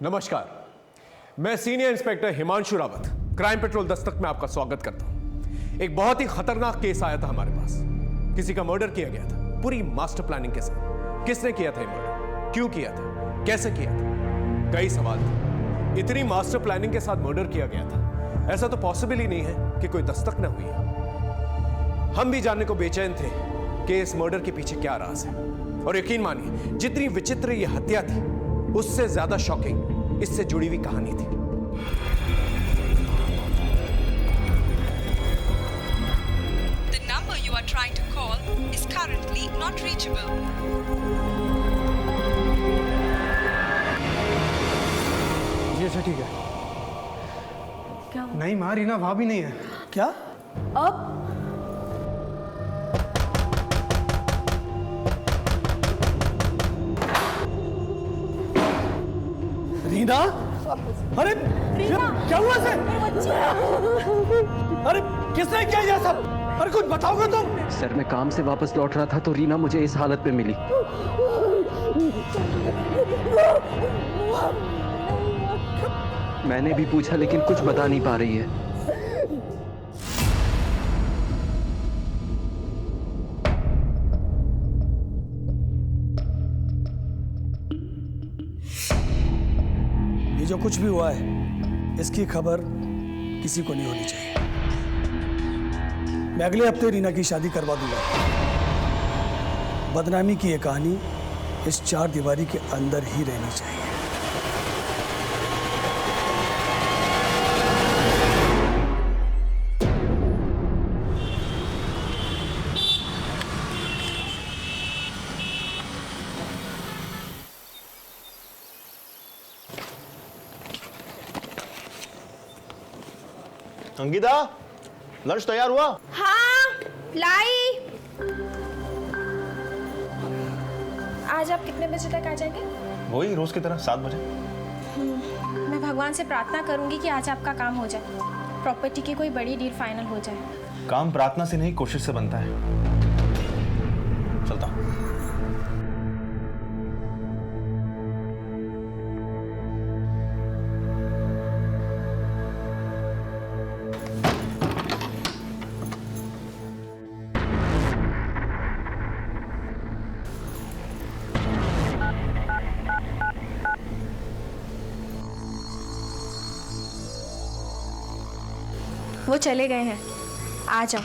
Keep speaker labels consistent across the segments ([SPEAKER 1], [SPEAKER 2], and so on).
[SPEAKER 1] नमस्कार, मैं senior inspector Himanshu Rawat crime petrol Dastak में आपका स्वागत करता हूं। एक बहुत ही खतरनाक केस आया था हमारे पास। किसी का मर्डर किया गया था पूरी मास्टर प्लानिंग के साथ। किसने किया था ये मर्डर, क्यों किया था, कैसे किया था, कई सवाल थे। इतनी मास्टर प्लानिंग के साथ मर्डर किया गया था, ऐसा तो पॉसिबल ही नहीं है कि कोई दस्तक ना हुई है। हम भी जानने को बेचैन थे कि इस मर्डर के पीछे क्या राज है। और यकीन मानिए, जितनी विचित्र ये हत्या थी उससे ज्यादा शॉकिंग इससे जुड़ी हुई कहानी थी।
[SPEAKER 2] The number you are trying to call is currently not reachable.
[SPEAKER 3] जी अच्छा ठीक है।
[SPEAKER 4] क्या?
[SPEAKER 3] नहीं माँ, रीना वहां भी नहीं है।
[SPEAKER 4] क्या? अब
[SPEAKER 3] रीना? अरे
[SPEAKER 4] रीना!
[SPEAKER 3] क्या हुआ इसे? अरे किसने किया ये सब? अरे कुछ बताओगे तुम?
[SPEAKER 5] सर, मैं काम से वापस लौट रहा था तो रीना मुझे इस हालत में मिली। मैंने भी पूछा लेकिन कुछ बता नहीं पा रही है।
[SPEAKER 4] ये जो कुछ भी हुआ है इसकी खबर किसी को नहीं होनी चाहिए। मैं अगले हफ्ते रीना की शादी करवा दूंगा। बदनामी की ये कहानी इस चार दीवारी के अंदर ही रहनी चाहिए।
[SPEAKER 6] अंकिता, लंच तैयार हुआ?
[SPEAKER 7] हाँ, लाई। आज आप कितने बजे तक आ जाएंगे?
[SPEAKER 6] वही रोज की तरह 7 बजे।
[SPEAKER 7] मैं भगवान से प्रार्थना करूंगी कि आज आपका काम हो जाए, प्रॉपर्टी की कोई बड़ी डील फाइनल हो जाए।
[SPEAKER 6] काम प्रार्थना से नहीं, कोशिश से बनता है। चलता हूं।
[SPEAKER 7] वो चले गए हैं, आ जाओ।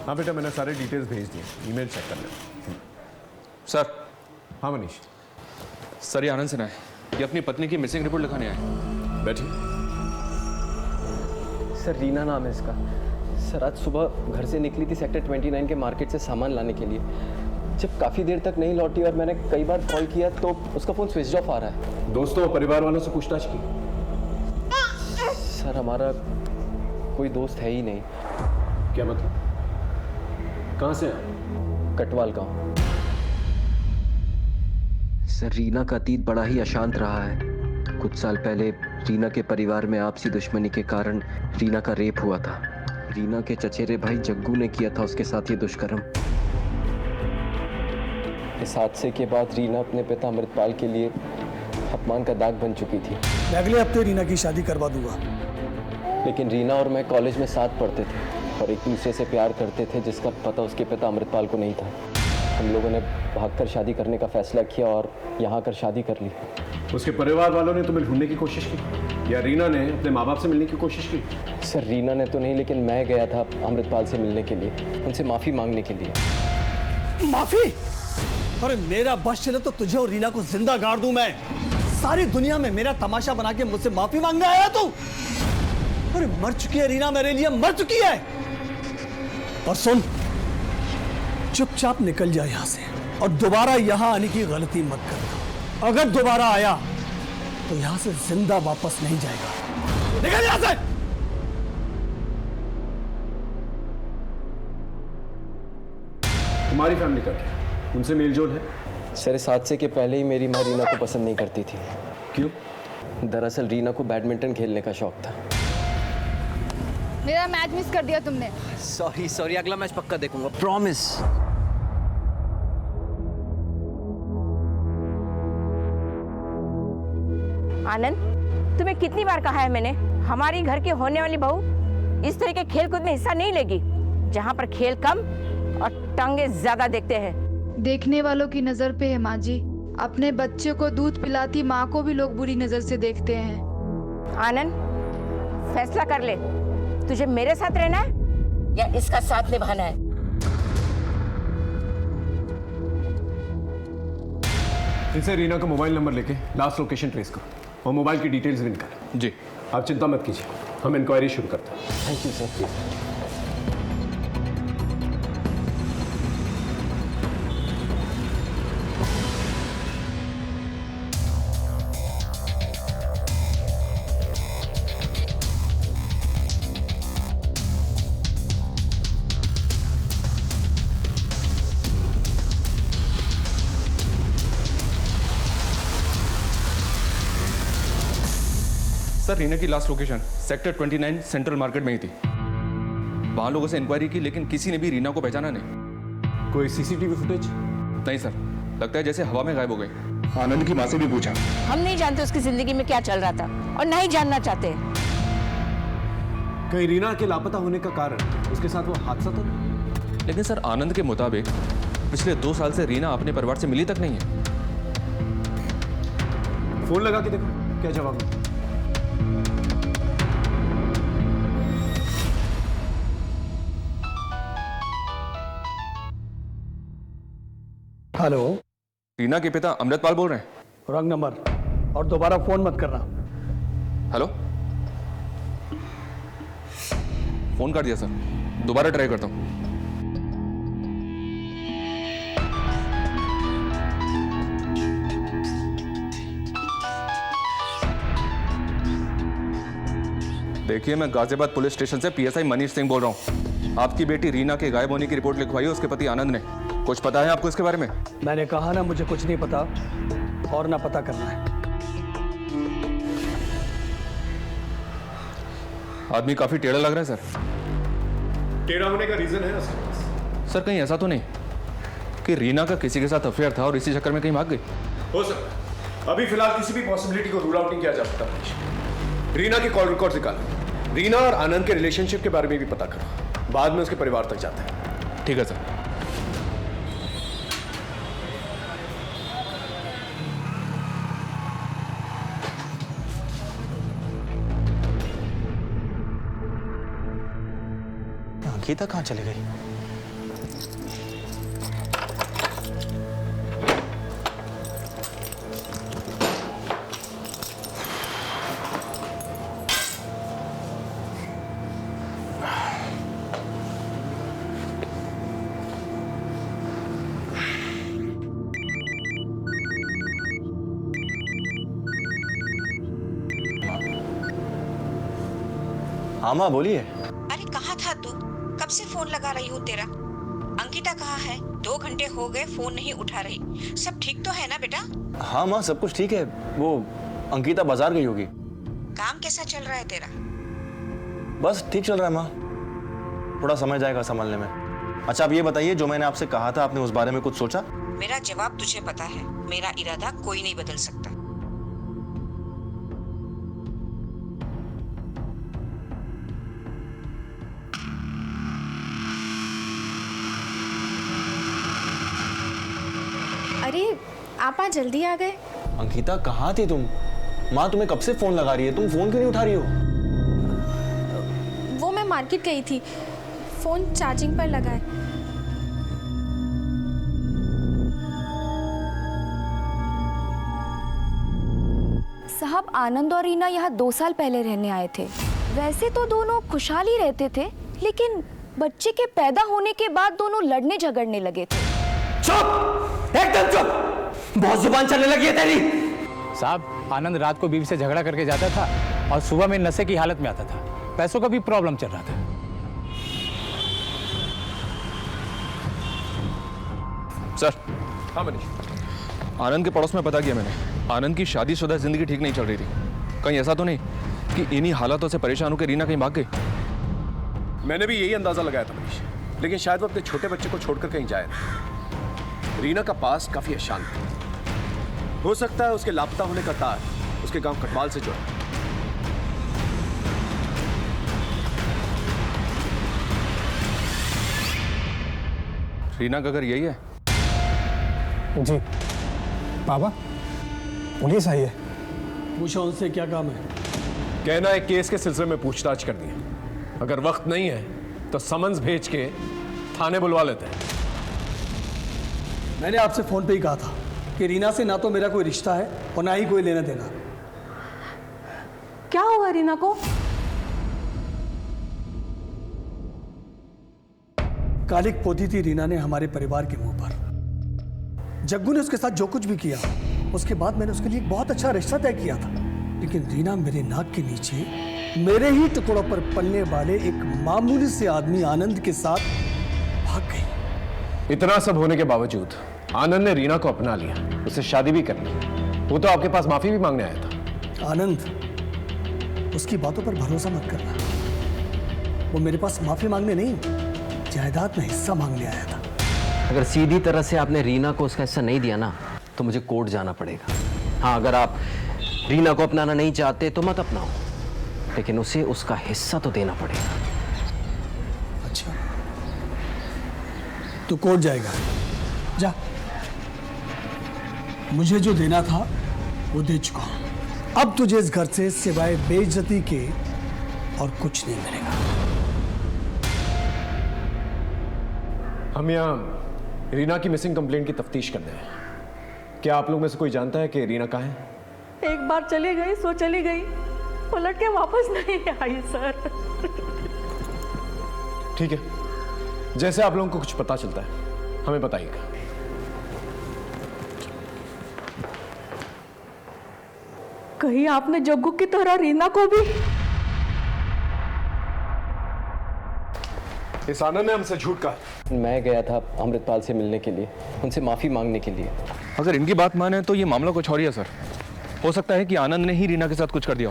[SPEAKER 1] हाँ बेटा, मैंने सारे डिटेल्स भेज दिए, ईमेल चेक कर लेना।
[SPEAKER 8] सर।
[SPEAKER 1] हाँ मनीष।
[SPEAKER 8] सर, ये आनंद सिन्हा है, ये अपनी पत्नी की मिसिंग रिपोर्ट लिखाने आए।
[SPEAKER 1] बैठिए।
[SPEAKER 5] सर, रीना नाम है इसका। सर, आज सुबह घर से निकली थी सेक्टर 29 के मार्केट से सामान लाने के लिए। जब काफ़ी देर तक नहीं लौटी और मैंने कई बार कॉल किया तो उसका फ़ोन स्विच ऑफ आ रहा है।
[SPEAKER 1] दोस्तों और परिवार वालों से पूछताछ की?
[SPEAKER 5] सर, हमारा कोई दोस्त है ही नहीं।
[SPEAKER 1] क्या मतलब? कहाँ से आप?
[SPEAKER 5] कटवाल गाँव। सर, रीना का अतीत बड़ा ही अशांत रहा है। कुछ साल पहले रीना के परिवार में आपसी दुश्मनी के कारण रीना का रेप हुआ था। रीना के चचेरे भाई जग्गू ने किया था उसके साथ ये दुष्कर्म। इस हादसे के बाद रीना अपने पिता अमृतपाल के लिए अपमान का दाग बन चुकी थी।
[SPEAKER 4] मैं अगले हफ्ते रीना की शादी करवा दूंगा।
[SPEAKER 5] लेकिन रीना और मैं कॉलेज में साथ पढ़ते थे और एक दूसरे से प्यार करते थे, जिसका पता उसके पिता अमृतपाल को नहीं था। हम लोगों ने भागकर शादी करने का फैसला किया और यहाँ आकर शादी कर ली।
[SPEAKER 1] उसके परिवार वालों ने तुम्हें ढूंढने की कोशिश की या रीना ने अपने माँ बाप से मिलने की कोशिश की?
[SPEAKER 5] सर, रीना ने तो नहीं, लेकिन मैं गया था अमृतपाल से मिलने के लिए, उनसे माफ़ी मांगने के लिए।
[SPEAKER 4] माफी? अरे मेरा बस चले तो तुझे और रीना को जिंदा गाड़ दूं मैं। सारी दुनिया में मेरा तमाशा बना के मुझसे माफी मांगने आया तू? अरे मर चुकी है रीना, मेरे लिए मर चुकी है। और सुन, चुपचाप निकल जा यहां से और दोबारा यहां आने की गलती मत करना। अगर दोबारा आया तो यहां से जिंदा वापस नहीं जाएगा। निकल यहां से।
[SPEAKER 1] तुम्हारी फैमिली का क्या, उनसे मेलजोल है?
[SPEAKER 5] सर, इस हादसे के पहले ही मेरी माँ रीना को पसंद नहीं करती थी।
[SPEAKER 1] क्यों?
[SPEAKER 5] दरअसल रीना को बैडमिंटन खेलने का शौक था।
[SPEAKER 9] मेरा मैच मिस कर दिया तुमने।
[SPEAKER 5] सॉरी सॉरी, अगला मैच पक्का देखूंगा, प्रॉमिस।
[SPEAKER 10] आनंद, तुम्हें कितनी बार कहा है मैंने, हमारी घर की होने वाली बहू इस तरह के खेल कूद में हिस्सा नहीं लेगी, जहाँ पर खेल कम और टंगे ज्यादा देखते हैं।
[SPEAKER 9] देखने वालों की नजर पे है माँ जी। अपने बच्चे को दूध पिलाती माँ को भी लोग बुरी नजर से देखते हैं।
[SPEAKER 10] आनंद, फैसला कर ले, तुझे मेरे साथ रहना है या इसका साथ निभाना है।
[SPEAKER 1] इनसे रीना का मोबाइल नंबर लेके लास्ट लोकेशन ट्रेस करो और मोबाइल की डिटेल्स भी निकालो।
[SPEAKER 8] जी।
[SPEAKER 1] आप चिंता मत कीजिए, हम इंक्वायरी शुरू करते हैं।
[SPEAKER 5] Thank you sir.
[SPEAKER 8] Sir, Reena की last location sector 29 central market में ही थी। वहां लोगों से इंक्वायरी की, लेकिन किसी ने भी रीना को पहचाना नहीं।
[SPEAKER 1] कोई सीसीटीवी फुटेज?
[SPEAKER 8] नहीं सर, लगता है जैसे हवा में गायब हो गई। आनंद की माँ से भी पूछा,
[SPEAKER 10] हम नहीं जानते उसकी जिंदगी में क्या चल रहा था और नहीं जानना चाहते।
[SPEAKER 1] कहीं रीना के लापता होने का कारण उसके साथ वो हादसा तो नहीं?
[SPEAKER 8] लेकिन सर, आनंद के मुताबिक पिछले 2 साल से रीना अपने परिवार से मिली तक नहीं है।
[SPEAKER 1] फोन लगा के देखो क्या जवाब है।
[SPEAKER 4] हेलो,
[SPEAKER 8] रीना के पिता अमृतपाल बोल रहे हैं।
[SPEAKER 4] रॉन्ग नंबर, और दोबारा फोन मत करना।
[SPEAKER 8] हेलो, फोन कर दिया सर, दोबारा ट्राई करता हूँ। देखिए, मैं गाजियाबाद पुलिस स्टेशन से पीएसआई मनीष सिंह बोल रहा हूँ। आपकी बेटी रीना के गायब होने की रिपोर्ट लिखवाई है उसके पति आनंद ने। कुछ पता है आपको इसके बारे में?
[SPEAKER 4] मैंने कहा ना, मुझे कुछ नहीं पता और ना पता करना है।
[SPEAKER 8] आदमी काफी टेढ़ा लग रहा है सर।
[SPEAKER 1] टेढ़ा होने का रीजन है उसके पास?
[SPEAKER 8] सर, कहीं ऐसा तो नहीं कि रीना का किसी के साथ अफेयर था और इसी चक्कर में कहीं भाग गई?
[SPEAKER 1] हो सकता है। अभी फिलहाल किसी भी पॉसिबिलिटी को रूल आउट नहीं किया जा सकता। रीना के कॉल रिकॉर्ड निकालो, रीना और आनंद के रिलेशनशिप के बारे में भी पता करो, बाद में उसके परिवार तक जाते हैं।
[SPEAKER 8] ठीक है सर।
[SPEAKER 6] अंकिता कहाँ चली गई? हाँ माँ, बोलिए।
[SPEAKER 10] अरे कहाँ था तू? कब से फोन लगा रही हूँ तेरा। अंकिता कहाँ है? 2 घंटे हो गए, फोन नहीं उठा रही। सब ठीक तो है ना बेटा?
[SPEAKER 6] हाँ माँ, सब कुछ ठीक है। वो अंकिता बाजार गई होगी।
[SPEAKER 10] काम कैसा चल रहा है तेरा?
[SPEAKER 6] बस ठीक चल रहा है माँ, थोड़ा समय जाएगा संभालने में। अच्छा, आप ये बताइए, जो मैंने आपसे कहा था, आपने उस बारे में कुछ सोचा?
[SPEAKER 10] मेरा जवाब तुझे पता है। मेरा इरादा कोई नहीं बदल सकता।
[SPEAKER 7] अरे आप आज जल्दी आ गए।
[SPEAKER 6] अंकिता, कहाँ थी तुम? माँ तुम्हें कब से फोन लगा रही है, तुम फोन क्यों नहीं उठा रही हो?
[SPEAKER 7] वो मैं मार्केट गई थी, फोन चार्जिंग पर लगा है।
[SPEAKER 9] साहब, आनंद और रीना यहाँ 2 साल पहले रहने आए थे। वैसे तो दोनों खुशहाल ही रहते थे, लेकिन बच्चे के पैदा होने के बाद दोनों लड़ने झगड़ने लगे थे।
[SPEAKER 3] चुप, एकदम चुप, बहुत जुबान चलने लगी है तेरी। साहब, आनंद रात को बीवी से झगड़ा करके जाता था और सुबह में नशे की हालत में आता था। पैसों का भी प्रॉब्लम चल रहा था।
[SPEAKER 8] सर।
[SPEAKER 1] हाँ मनीष।
[SPEAKER 8] आनंद के पड़ोस में पता किया मैंने, आनंद की शादीशुदा जिंदगी ठीक नहीं चल रही थी। कहीं ऐसा तो नहीं कि इन्हीं हालातों से परेशान होकर रीना कहीं भाग गई?
[SPEAKER 1] मैंने भी यही अंदाजा लगाया था मनीष, लेकिन शायद वो अपने छोटे बच्चे को छोड़कर कहीं जाए ना। रीना का पास काफी अशांत है। हो सकता है उसके लापता होने का तार उसके गांव कटवाल से जुड़ा।
[SPEAKER 8] रीना का घर यही है?
[SPEAKER 4] जी बाबा, पुलिस आई है। पूछो उनसे क्या काम है।
[SPEAKER 1] कहना है केस के सिलसिले में पूछताछ करनी है, अगर वक्त नहीं है तो समन्स भेज के थाने बुलवा लेते हैं।
[SPEAKER 4] मैंने आपसे फोन पे ही कहा था कि रीना से ना तो मेरा कोई रिश्ता है और ना ही कोई लेना देना।
[SPEAKER 10] क्या हुआ रीना को?
[SPEAKER 4] कालिक पोती थी रीना ने हमारे परिवार के मुंह पर। जग्गू ने उसके साथ जो कुछ भी किया, उसके बाद मैंने उसके लिए एक बहुत अच्छा रिश्ता तय किया था, लेकिन रीना मेरे नाक के नीचे मेरे ही टुकड़ों पर पलने वाले एक मामूली से आदमी आनंद के साथ भाग गई।
[SPEAKER 1] इतना सब होने के बावजूद आनंद ने रीना को अपना लिया, उससे शादी भी कर ली। वो तो आपके पास माफी भी मांगने आया था।
[SPEAKER 4] आनंद, उसकी बातों पर भरोसा मत करना। वो मेरे पास माफी मांगने नहीं, जायदाद में हिस्सा मांगने आया था।
[SPEAKER 5] अगर सीधी तरह से आपने रीना को उसका हिस्सा नहीं दिया ना, तो मुझे कोर्ट जाना पड़ेगा। हाँ, अगर आप रीना को अपनाना नहीं चाहते तो मत अपनाओ, लेकिन उसे उसका हिस्सा तो देना पड़ेगा।
[SPEAKER 4] अच्छा, तो कोर्ट जाएगा? जा, मुझे जो देना था वो दे चुका हूं। अब तुझे इस घर से सिवाय बेइज्जती के और कुछ नहीं मिलेगा।
[SPEAKER 1] हम यहाँ रीना की मिसिंग कंप्लेंट की तफ्तीश करते हैं। क्या आप लोग में से कोई जानता है कि रीना कहाँ है?
[SPEAKER 10] एक बार चली गई सो चली गई, पलट के वापस नहीं आई सर।
[SPEAKER 1] ठीक है, जैसे आप लोगों को कुछ पता चलता है हमें बताइएगा।
[SPEAKER 10] कहीं आपने जग्गू की तरह रीना को भी?
[SPEAKER 1] इस आनंद ने हमसे झूठ कहा।
[SPEAKER 5] मैं गया था अमृतपाल से मिलने के लिए, उनसे माफी मांगने के लिए।
[SPEAKER 8] अगर इनकी बात माने तो ये मामला कुछ और ही है सर। हो सकता है कि आनंद ने ही रीना के साथ कुछ कर दिया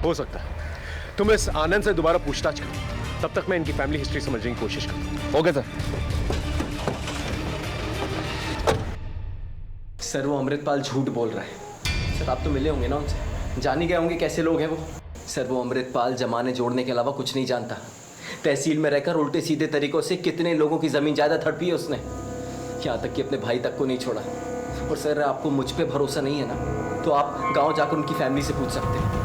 [SPEAKER 1] हो सकता है। तुम इस आनंद से दोबारा पूछताछ करो, तब तक मैं इनकी फैमिली हिस्ट्री समझने की कोशिश करूँ।
[SPEAKER 8] Okay sir.
[SPEAKER 5] सर, वो अमृतपाल झूठ बोल रहा है। सर, आप तो मिले होंगे ना उनसे, जान ही गए होंगे कैसे लोग हैं वो। सर, वो अमृतपाल जमाने जोड़ने के अलावा कुछ नहीं जानता। तहसील में रहकर उल्टे सीधे तरीकों से कितने लोगों की जमीन जायदाद हड़पी है उसने, यहाँ तक कि अपने भाई तक को नहीं छोड़ा। और सर, आपको मुझ पे भरोसा नहीं है ना, तो आप गांव जाकर उनकी फैमिली से पूछ सकते हैं।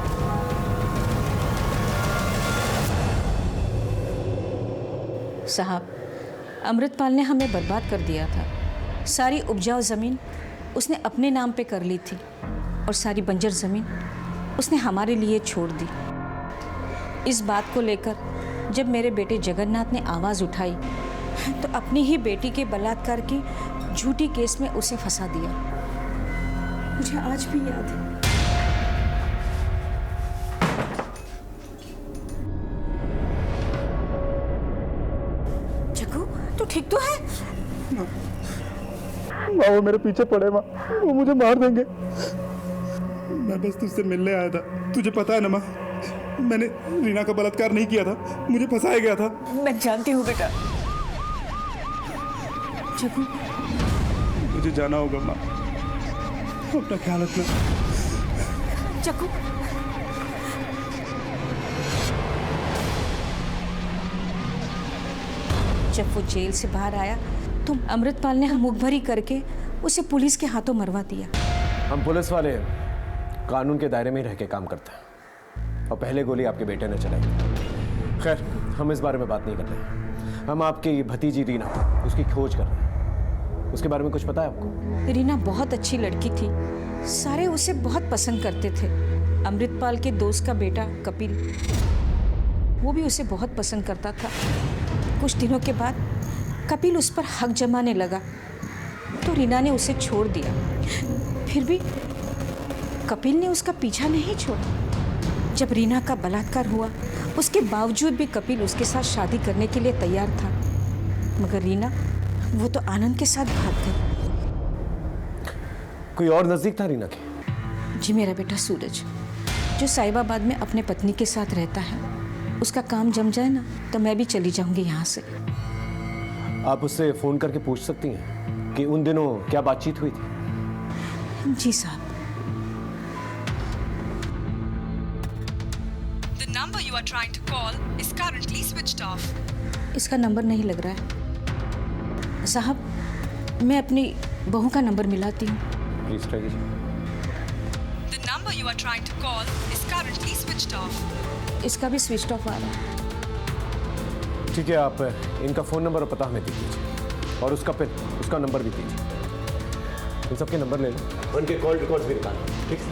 [SPEAKER 11] साहब, अमृतपाल ने हमें बर्बाद कर दिया था। सारी उपजाऊ ज़मीन उसने अपने नाम पे कर ली थी और सारी बंजर ज़मीन उसने हमारे लिए छोड़ दी। इस बात को लेकर जब मेरे बेटे जगन्नाथ ने आवाज़ उठाई तो अपनी ही बेटी के बलात्कार की झूठी केस में उसे फंसा दिया। मुझे आज भी याद है। जग्गू, तू ठीक तो है?
[SPEAKER 12] माँ, वो मेरे पीछे पड़े माँ, वो मुझे मार देंगे। मैं बस तुझसे मिलने आया था। तुझे पता है ना माँ, मैंने रीना का बलात्कार नहीं किया था, मुझे फंसाया गया था।
[SPEAKER 11] मैं जानती हूँ बेटा। जग्गू,
[SPEAKER 12] मुझे जाना होगा माँ, अपना ख्याल रखना।
[SPEAKER 11] जग्गू, जब वो जेल से बाहर आया तो अमृतपाल ने मुख भरी करके उसे पुलिस के हाथों मरवा दिया।
[SPEAKER 1] हम पुलिस वाले कानून के दायरे में ही रह के काम करते हैं, और पहले गोली आपके बेटे ने चलाई। खैर, हम इस बारे में बात नहीं कर रहे। हम आपकी भतीजी रीना, उसकी खोज कर रहे हैं। उसके बारे में कुछ पता है आपको?
[SPEAKER 11] रीना बहुत अच्छी लड़की थी, सारे उसे बहुत पसंद करते थे। अमृतपाल के दोस्त का बेटा कपिल, वो भी उसे बहुत पसंद करता था। कुछ दिनों के बाद कपिल उस पर हक जमाने लगा तो रीना ने उसे छोड़ दिया। फिर भी कपिल ने उसका पीछा नहीं छोड़ा। जब रीना का बलात्कार हुआ, उसके बावजूद भी कपिल उसके साथ शादी करने के लिए तैयार था, मगर रीना वो तो आनंद के साथ भाग गई।
[SPEAKER 1] कोई और नजदीक था रीना के?
[SPEAKER 11] जी, मेरा बेटा सूरज, जो साहिबाबाद में अपने पत्नी के साथ रहता है। उसका काम जम जाए ना तो मैं भी चली जाऊंगी यहाँ से।
[SPEAKER 1] आप उससे फोन करके पूछ सकती हैं कि उन दिनों क्या बातचीत हुई थी।
[SPEAKER 11] जी साहब।
[SPEAKER 2] The number you are trying to call is currently switched off.
[SPEAKER 11] इसका नंबर नहीं लग रहा है साहब, मैं अपनी बहू का नंबर मिलाती हूँ।
[SPEAKER 1] प्लीज ट्राई कीजिए।
[SPEAKER 2] The number you are trying to call is currently switched off.
[SPEAKER 11] इसका भी स्विच ऑफ आ रहा है।
[SPEAKER 1] ठीक है, आप इनका फ़ोन नंबर और पता हमें दे दीजिए और उसका पिन, उसका नंबर भी दीजिए। इन सबके नंबर ले लो, उनके कॉल रिकॉर्ड्स भी निकालो। ठीक है?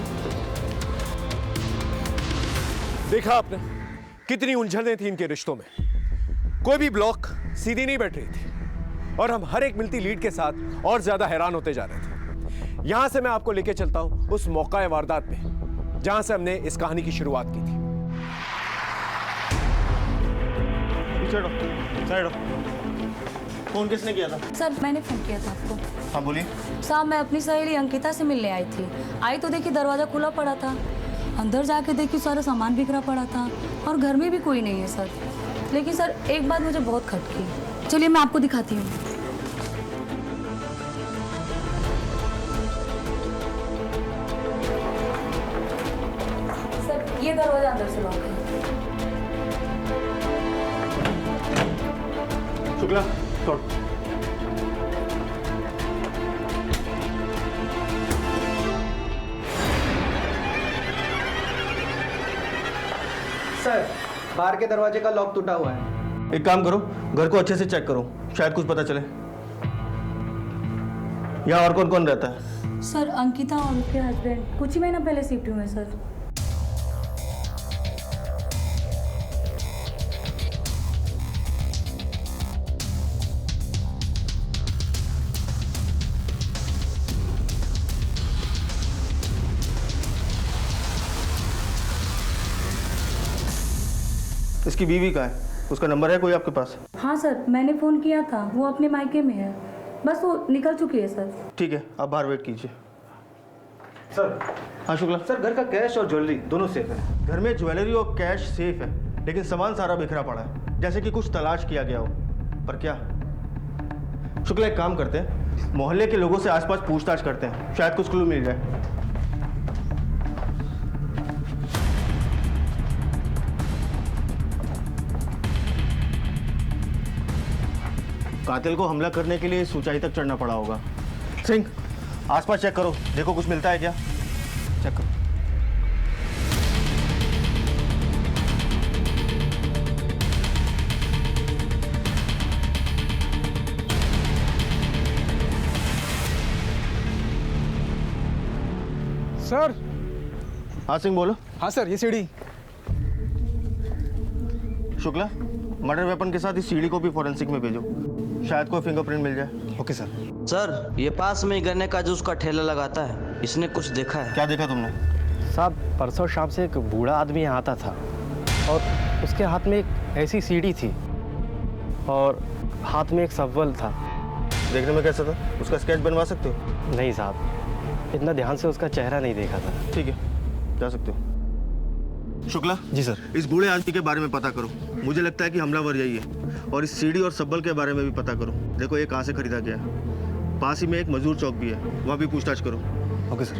[SPEAKER 1] देखा आपने कितनी उलझनें थी इनके रिश्तों में। कोई भी ब्लॉक सीधी नहीं बैठ रही थी और हम हर एक मिलती लीड के साथ और ज्यादा हैरान होते जा रहे थे। यहां से मैं आपको लेके चलता हूं उस मौका वारदात पे जहां से हमने इस कहानी की शुरुआत की थी।
[SPEAKER 6] फोन किसने किया था?
[SPEAKER 9] सर मैंने फोन किया था आपको।
[SPEAKER 6] हाँ बोलिए।
[SPEAKER 9] साहब मैं अपनी सहेली अंकिता से मिलने आई थी। आई तो देखी दरवाज़ा खुला पड़ा था, अंदर जाके देखी सारा सामान बिखरा पड़ा था और घर में भी कोई नहीं है सर। लेकिन सर एक बात मुझे बहुत खटकी। चलिए मैं आपको दिखाती हूँ। सर ये दरवाजा अंदर से लॉक है।
[SPEAKER 6] शुक्ला छोड़।
[SPEAKER 13] सर बाहर के दरवाजे का लॉक टूटा हुआ है।
[SPEAKER 6] एक काम करो, घर को अच्छे से चेक करो, शायद कुछ पता चले। यहाँ और कौन कौन रहता है?
[SPEAKER 9] सर अंकिता और उनके हस्बैंड कुछ ही महीना पहले शिफ्ट हुए सर।
[SPEAKER 6] इसकी बीवी का है, उसका नंबर है कोई आपके पास?
[SPEAKER 9] हाँ सर मैंने फ़ोन किया था, वो अपने मायके में है, बस वो निकल चुकी है सर।
[SPEAKER 6] ठीक है, आप बाहर वेट कीजिए। सर। हाँ शुक्ला।
[SPEAKER 13] सर घर का कैश और ज्वेलरी दोनों सेफ है।
[SPEAKER 6] घर में ज्वेलरी और कैश सेफ है, लेकिन सामान सारा बिखरा पड़ा है, जैसे कि कुछ तलाश किया गया हो। पर क्या? शुक्ला एक काम करते हैं, मोहल्ले के लोगों से आसपास पूछताछ करते हैं, शायद कुछ क्लू मिल जाए। कातिल को हमला करने के लिए इस ऊंचाई तक चढ़ना पड़ा होगा। सिंह आसपास चेक करो, देखो कुछ मिलता है क्या। चेक करो।
[SPEAKER 3] सर।
[SPEAKER 6] हाँ सिंह बोलो।
[SPEAKER 3] हाँ सर ये सीढ़ी।
[SPEAKER 6] शुक्ला मर्डर वेपन के साथ इस सीढ़ी को भी फॉरेंसिक में भेजो, शायद कोई फिंगरप्रिंट मिल जाए।
[SPEAKER 3] Okay sir.
[SPEAKER 13] सर ये पास में गन्ने का जूस का ठेला लगाता है, इसने कुछ देखा है?
[SPEAKER 6] क्या देखा तुमने?
[SPEAKER 14] साहब परसों शाम से एक बूढ़ा आदमी यहाँ आता था और उसके हाथ में एक ऐसी सीढ़ी थी और हाथ में एक सब्वल था।
[SPEAKER 6] देखने में कैसा था? उसका स्केच बनवा सकते हो?
[SPEAKER 14] नहीं साहब, इतना ध्यान से उसका चेहरा नहीं देखा था।
[SPEAKER 6] ठीक है, जा सकते हो। शुक्ला।
[SPEAKER 14] जी सर।
[SPEAKER 6] इस बूढ़े आदमी के बारे में पता करो, मुझे लगता है कि हमलावर यही है। और इस सीढ़ी और सब्बल के बारे में भी पता करो, देखो ये कहाँ से खरीदा गया है। पास ही में एक मजदूर चौक भी है, वहाँ भी पूछताछ करो।
[SPEAKER 3] Okay sir.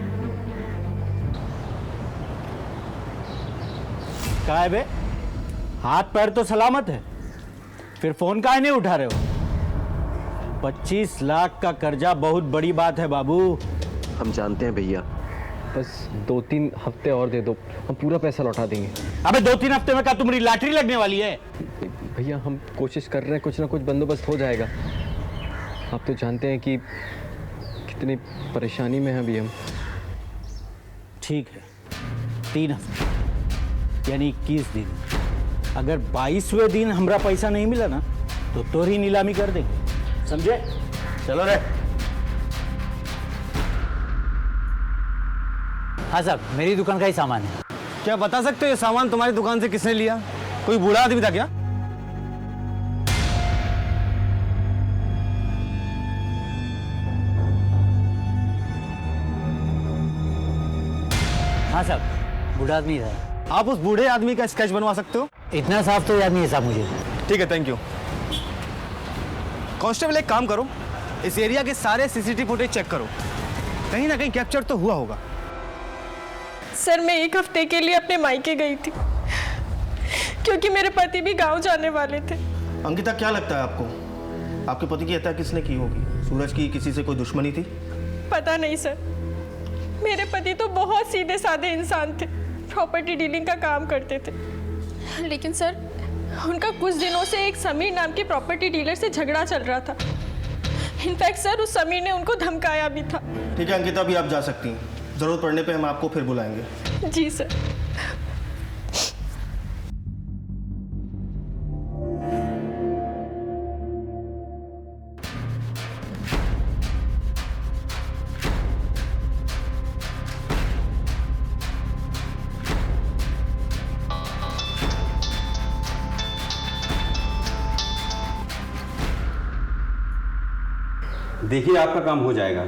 [SPEAKER 15] क्या है बे, हाथ पैर तो सलामत है, फिर फोन काहे नहीं उठा रहे हो? 25 लाख का कर्जा बहुत बड़ी बात है बाबू।
[SPEAKER 5] हम जानते हैं भैया,
[SPEAKER 14] बस 2-3 हफ्ते और दे दो, हम पूरा पैसा लौटा देंगे।
[SPEAKER 15] अबे 2-3 हफ्ते में क्या तुम्हारी लॉटरी लगने वाली है?
[SPEAKER 14] भैया हम कोशिश कर रहे हैं, कुछ ना कुछ बंदोबस्त हो जाएगा। आप तो जानते हैं कि कितनी परेशानी में हैं अभी हम।
[SPEAKER 15] ठीक है, 3 हफ्ते यानी 21 दिन। अगर 22वें दिन हमारा पैसा नहीं मिला ना तो तोरी नीलामी कर देंगे, समझे? चलो रे।
[SPEAKER 3] हाँ साहब मेरी दुकान का ही सामान है।
[SPEAKER 6] क्या बता सकते हो ये सामान तुम्हारी दुकान से किसने लिया? कोई बूढ़ा आदमी था क्या?
[SPEAKER 3] हाँ साहब बूढ़ा आदमी था।
[SPEAKER 6] आप उस बूढ़े आदमी का स्केच बनवा सकते हो?
[SPEAKER 15] इतना साफ तो याद नहीं है साहब मुझे।
[SPEAKER 14] ठीक है, थैंक यू। कांस्टेबल एक काम करो, इस एरिया के सारे सीसीटीवी फुटेज चेक करो, कहीं ना कहीं कैप्चर तो हुआ होगा।
[SPEAKER 16] सर मैं 1 हफ्ते के लिए अपने मायके गई थी क्योंकि मेरे पति भी गांव जाने वाले थे।
[SPEAKER 6] अंकिता, क्या लगता है आपको, आपके पति की हत्या किसने की होगी? सूरज की किसी से कोई दुश्मनी थी?
[SPEAKER 16] पता नहीं सर, मेरे पति तो बहुत सीधे साधे इंसान थे, प्रॉपर्टी डीलिंग का काम करते थे। लेकिन सर उनका कुछ दिनों से एक समीर नाम के प्रॉपर्टी डीलर से झगड़ा चल रहा था। इनफैक्ट सर उस समीर ने उनको धमकाया भी था।
[SPEAKER 6] ठीक है अंकिता, अभी आप जा सकती हैं, जरूरत पड़ने पे हम आपको फिर बुलाएंगे।
[SPEAKER 16] जी सर।
[SPEAKER 17] देखिए आपका काम हो जाएगा,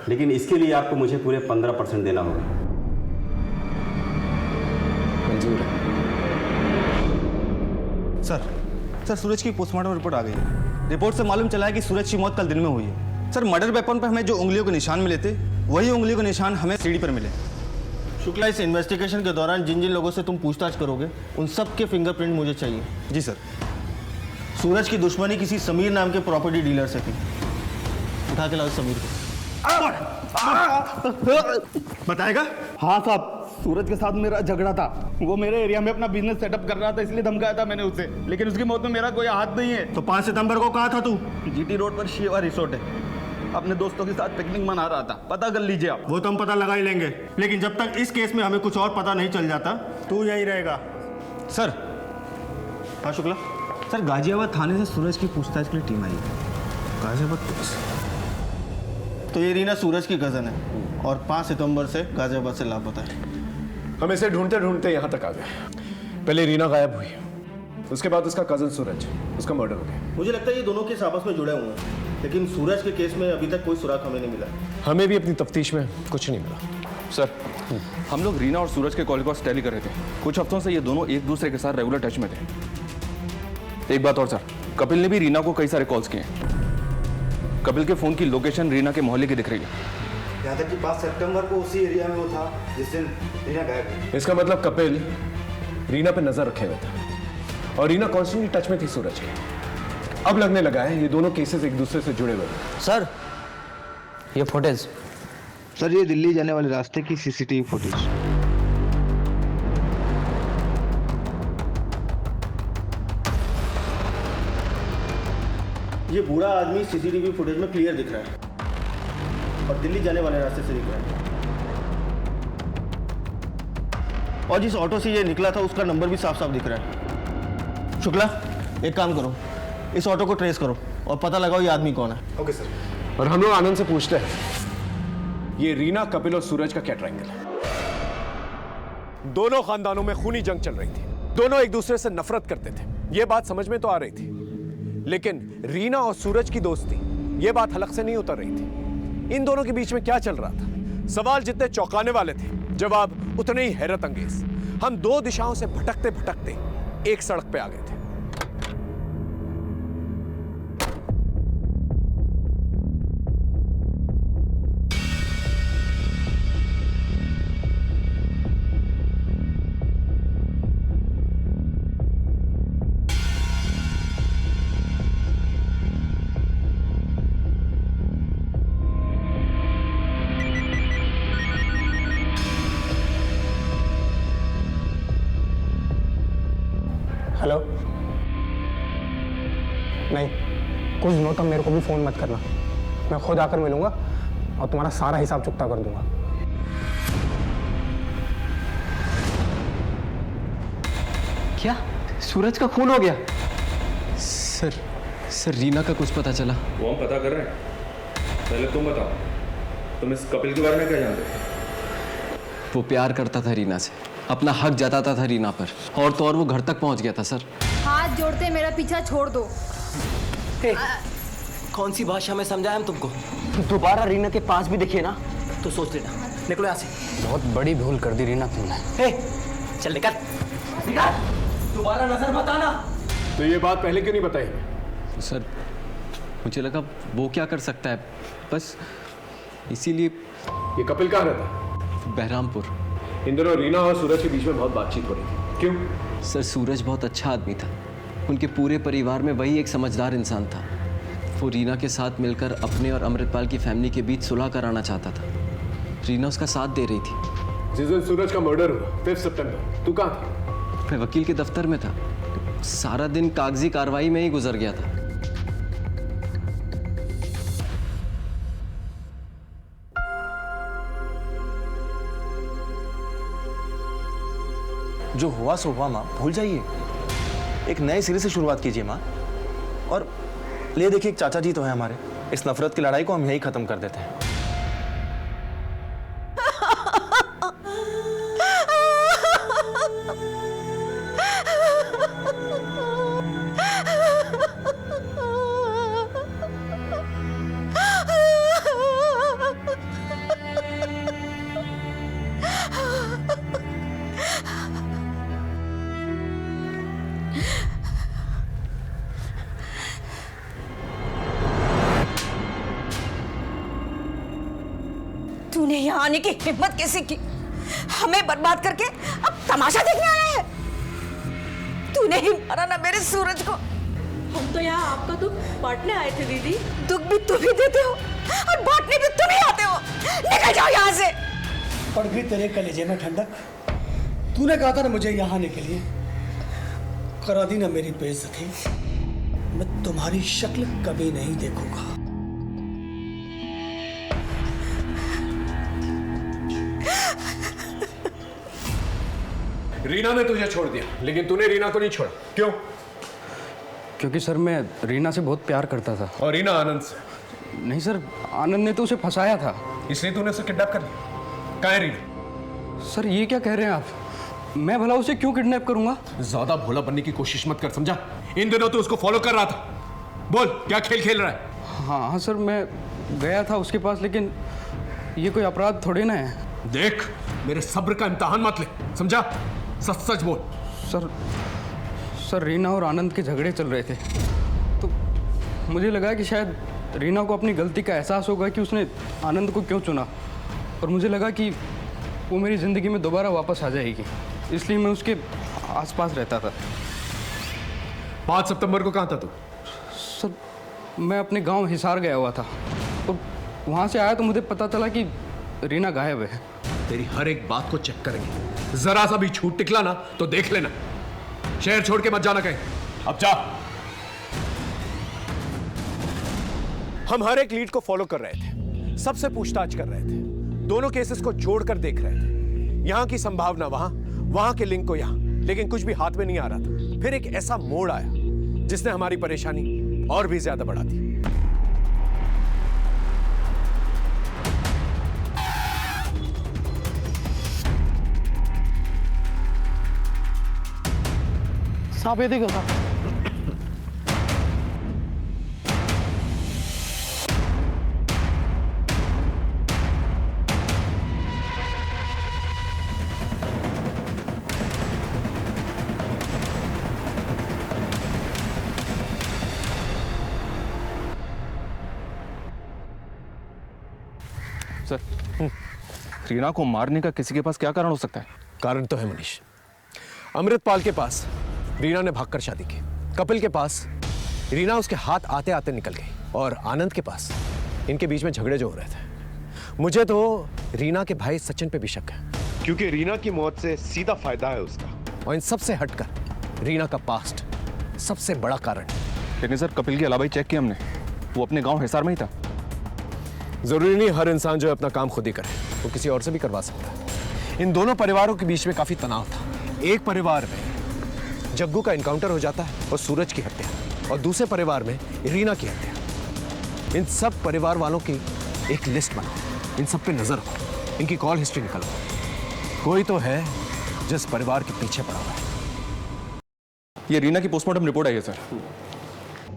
[SPEAKER 17] लेकिन इसके लिए आपको मुझे पूरे 15% देना होगा।
[SPEAKER 5] मंजूर है
[SPEAKER 14] सर सूरज की पोस्टमार्टम रिपोर्ट आ गई है। रिपोर्ट से मालूम चला है कि सूरज की मौत कल दिन में हुई है। सर मर्डर वेपन पर हमें जो उंगलियों के निशान मिले थे, वही उंगलियों के निशान हमें सीढ़ी पर मिले।
[SPEAKER 6] शुक्ला, इस इन्वेस्टिगेशन के दौरान जिन जिन लोगों से तुम पूछताछ करोगे उन सब के फिंगरप्रिंट मुझे चाहिए।
[SPEAKER 14] जी सर।
[SPEAKER 6] सूरज की दुश्मनी किसी समीर नाम के प्रॉपर्टी डीलर से थी। उठा के लाओ समीर को।
[SPEAKER 12] बताएगा? हाँ साहब, सूरज के साथ मेरा झगड़ा था। वो मेरे एरिया में अपना बिजनेस सेटअप कर रहा था, इसलिए धमकाया था मैंने उसे, लेकिन उसकी मौत में मेरा कोई हाथ नहीं है।
[SPEAKER 6] तो 5 सितंबर को कहा था तू?
[SPEAKER 12] जीटी रोड पर शिवा रिसोर्ट है, अपने दोस्तों के साथ पिकनिक मना रहा था। पता कर लीजिए आप।
[SPEAKER 6] वो तो हम पता लगा ही लेंगे, लेकिन जब तक इस केस में हमें कुछ और पता नहीं चल जाता तू यहीं रहेगा।
[SPEAKER 14] सर।
[SPEAKER 6] हाँ शुक्ला।
[SPEAKER 14] सर गाजियाबाद थाने से सूरज की पूछताछ के लिए टीम आई है। गाजियाबाद पुलिस?
[SPEAKER 6] तो ये रीना सूरज की कज़न है और 5 सितंबर से गाजियाबाद से लापता है।
[SPEAKER 1] हम इसे ढूंढते ढूंढते यहाँ तक आ गए। पहले रीना गायब हुई, उसके बाद उसका कज़न सूरज, उसका मर्डर हो गया।
[SPEAKER 6] मुझे लगता है ये दोनों केस आपस में जुड़े हुए हैं, लेकिन सूरज के केस में अभी तक कोई सुराग हमें नहीं मिला।
[SPEAKER 1] हमें भी अपनी तफ्तीश में कुछ नहीं मिला।
[SPEAKER 8] सर, हम लोग रीना और सूरज के कॉल को टैली कर रहे थे। कुछ हफ्तों से ये दोनों एक दूसरे के साथ रेगुलर टच में थे। एक बात और सर, कपिल ने भी रीना को कई सारे कॉल्स किए। कपिल के फोन की लोकेशन रीना के मोहल्ले की दिख रही है।
[SPEAKER 18] यहाँ तक कि 5 सितंबर को उसी एरिया में वो था जिस दिन रीना गायब हुई।
[SPEAKER 1] इसका मतलब कपिल रीना पे नजर रखे हुए था और रीना कॉन्स्टेंटली टच में थी सूरज के। अब लगने लगा है ये दोनों केसेस एक दूसरे से जुड़े हुए हैं।
[SPEAKER 13] सर ये फुटेज।
[SPEAKER 18] सर ये दिल्ली जाने वाले रास्ते की सीसीटीवी फुटेज।
[SPEAKER 6] ये बूढ़ा आदमी सीसीटीवी फुटेज में क्लियर दिख रहा है और दिल्ली जाने वाले रास्ते से दिख रहा है। और जिस ऑटो से ये निकला था उसका नंबर भी साफ साफ दिख रहा है। शुक्ला, एक काम करो, इस ऑटो को ट्रेस करो और पता लगाओ ये आदमी कौन है।
[SPEAKER 1] Okay sir. और हम लोग आनंद से पूछते हैं ये रीना, कपिल और सूरज का क्या ट्रायंगल है? दोनों खानदानों में खूनी जंग चल रही थी, दोनों एक दूसरे से नफरत करते थे, ये बात समझ में तो आ रही थी, लेकिन रीना और सूरज की दोस्ती, ये बात हलक से नहीं उतर रही थी। इन दोनों के बीच में क्या चल रहा था? सवाल जितने चौंकाने वाले थे, जवाब उतने ही हैरत अंगेज। हम 2 दिशाओं से भटकते भटकते एक सड़क पे आ गए थे।
[SPEAKER 19] हेलो। नहीं, कुछ दिनों तक मेरे को भी फ़ोन मत करना, मैं खुद आकर मिलूंगा और तुम्हारा सारा हिसाब चुकता कर दूंगा।
[SPEAKER 5] क्या सूरज का खून हो गया? सर रीना का कुछ पता चला?
[SPEAKER 8] वो हम पता कर रहे हैं। पहले तुम बताओ, तुम इस कपिल के बारे में क्या जानते हो?
[SPEAKER 5] वो प्यार करता था रीना से, अपना हक जताता था रीना पर, और तो और वो घर तक पहुंच गया था सर।
[SPEAKER 9] हाथ जोड़ते मेरा पीछा छोड़ दो।
[SPEAKER 13] कौन सी भाषा में समझाया हम तुमको? दोबारा रीना के पास भी दिखे ना तो सोच लेना। निकलो यहाँ से।
[SPEAKER 3] बहुत बड़ी भूल कर दी रीना तुमने।
[SPEAKER 13] चल निकल निकल।
[SPEAKER 4] दोबारा नजर मत आना।
[SPEAKER 1] तो ये बात पहले क्यों नहीं बताई हमें?
[SPEAKER 5] सर मुझे लगा वो क्या कर सकता है, बस इसीलिए।
[SPEAKER 1] ये कपिल कहाँ रहता है?
[SPEAKER 5] बहरामपुर।
[SPEAKER 1] इन दिनों रीना और सूरज के बीच में बहुत बातचीत हो रही थी, क्यों?
[SPEAKER 5] सर सूरज बहुत अच्छा आदमी था, उनके पूरे परिवार में वही एक समझदार इंसान था। वो रीना के साथ मिलकर अपने और अमृतपाल की फैमिली के बीच सुलह कराना चाहता था। रीना उसका साथ दे रही थी।
[SPEAKER 1] जिस दिन सूरज का मर्डर हुआ 5 सितंबर, तू कहाँ था?
[SPEAKER 5] मैं वकील के दफ्तर में था। सारा दिन कागजी कार्रवाई में ही गुजर गया था।
[SPEAKER 14] जो हुआ सो हुआ माँ, भूल जाइए। एक नए सिरे से शुरुआत कीजिए माँ। और ले देखिए, एक चाचा जी तो है हमारे, इस नफरत की लड़ाई को हम यही खत्म कर देते हैं।
[SPEAKER 11] तूने यहाँ आने की हिम्मत कैसे की? हमें बर्बाद करके अब तमाशा देखने आया है? तूने ही मारा ना मेरे सूरज को।
[SPEAKER 16] हम तो यहाँ आपका दुख बांटने आए थे दीदी।
[SPEAKER 11] दुख भी तुम ही देते हो और बांटने भी तुम ही आते हो। निकल जाओ यहाँ से।
[SPEAKER 4] पड़ गई तेरे कलेजे में ठंडक। तूने कहा था ना मुझे यहाँ आने के लिए, करा दी ना मेरी बेइज्जती। मैं तुम्हारी शक्ल कभी नहीं देखूंगा।
[SPEAKER 1] रीना ने तुझे छोड़ दिया, लेकिन तूने रीना को नहीं छोड़ा, क्यों?
[SPEAKER 20] क्योंकि सर मैं रीना से बहुत प्यार करता था।
[SPEAKER 1] और रीना आनंद से?
[SPEAKER 20] नहीं सर, आनंद ने तो उसे फंसाया था।
[SPEAKER 1] इसलिए तूने उसे किडनैप कर लिया? कहाँ है रीना?
[SPEAKER 20] सर ये क्या कह रहे हैं आप? मैं भला उसे क्यों किडनैप करूंगा?
[SPEAKER 1] ज्यादा भोला बनने की कोशिश मत कर, समझा? इन दिनों तो उसको फॉलो कर रहा था। बोल क्या खेल खेल रहा है?
[SPEAKER 20] हाँ सर, मैं गया था उसके पास, लेकिन ये कोई अपराध थोड़ी ना है।
[SPEAKER 1] देख, मेरे सब्र का इम्तिहान मत ले, समझा? सच सच बोल।
[SPEAKER 20] सर रीना और आनंद के झगड़े चल रहे थे, तो मुझे लगा कि शायद रीना को अपनी गलती का एहसास होगा कि उसने आनंद को क्यों चुना, और मुझे लगा कि वो मेरी ज़िंदगी में दोबारा वापस आ जाएगी, इसलिए मैं उसके आसपास रहता था।
[SPEAKER 1] 5 सितंबर को कहाँ था तू?
[SPEAKER 20] सर मैं अपने गांव हिसार गया हुआ था, तो वहाँ से आया तो मुझे पता चला कि रीना गायब है।
[SPEAKER 1] तेरी हर एक बात को चेक करेंगे, जरा सा भी छूट निकला ना तो देख लेना। शहर छोड़ के मत जाना कहीं, अब जा। हम हर एक लीड को फॉलो कर रहे थे, सबसे पूछताछ कर रहे थे, दोनों केसेस को जोड़कर देख रहे थे, यहां की संभावना वहां, वहां के लिंक को यहां, लेकिन कुछ भी हाथ में नहीं आ रहा था। फिर एक ऐसा मोड़ आया जिसने हमारी परेशानी और भी ज्यादा बढ़ा दी।
[SPEAKER 20] साहब ये देखो साहब।
[SPEAKER 8] सर, रीना को मारने का किसी के पास क्या कारण हो सकता है?
[SPEAKER 1] कारण तो है मनीष। अमृतपाल के पास रीना ने भागकर शादी की, कपिल के पास रीना उसके हाथ आते आते निकल गई, और आनंद के पास इनके बीच में झगड़े जो हो रहे थे। मुझे तो रीना के भाई सचिन पे भी शक है,
[SPEAKER 21] क्योंकि रीना की मौत से सीधा फायदा है उसका।
[SPEAKER 1] और इन सबसे हटकर रीना का पास्ट सबसे बड़ा कारण है।
[SPEAKER 8] लेकिन सर कपिल के अलावा ही चेक किया हमने, वो अपने गांव हिसार में ही था।
[SPEAKER 1] जरूरी नहीं हर इंसान जो अपना काम खुद ही करे, वो किसी और से भी करवा सकता है। इन दोनों परिवारों के बीच में काफी तनाव था। एक परिवार में जग्गू का इनकाउंटर हो जाता है और सूरज की हत्या, और दूसरे परिवार में रीना की हत्या। इन सब परिवार वालों की एक लिस्ट बनाओ, इन सब पे नजर रखो, इनकी कॉल हिस्ट्री निकालो। कोई तो है जिस परिवार के पीछे पड़ा हुआ है।
[SPEAKER 8] ये रीना की पोस्टमार्टम रिपोर्ट आई है सर।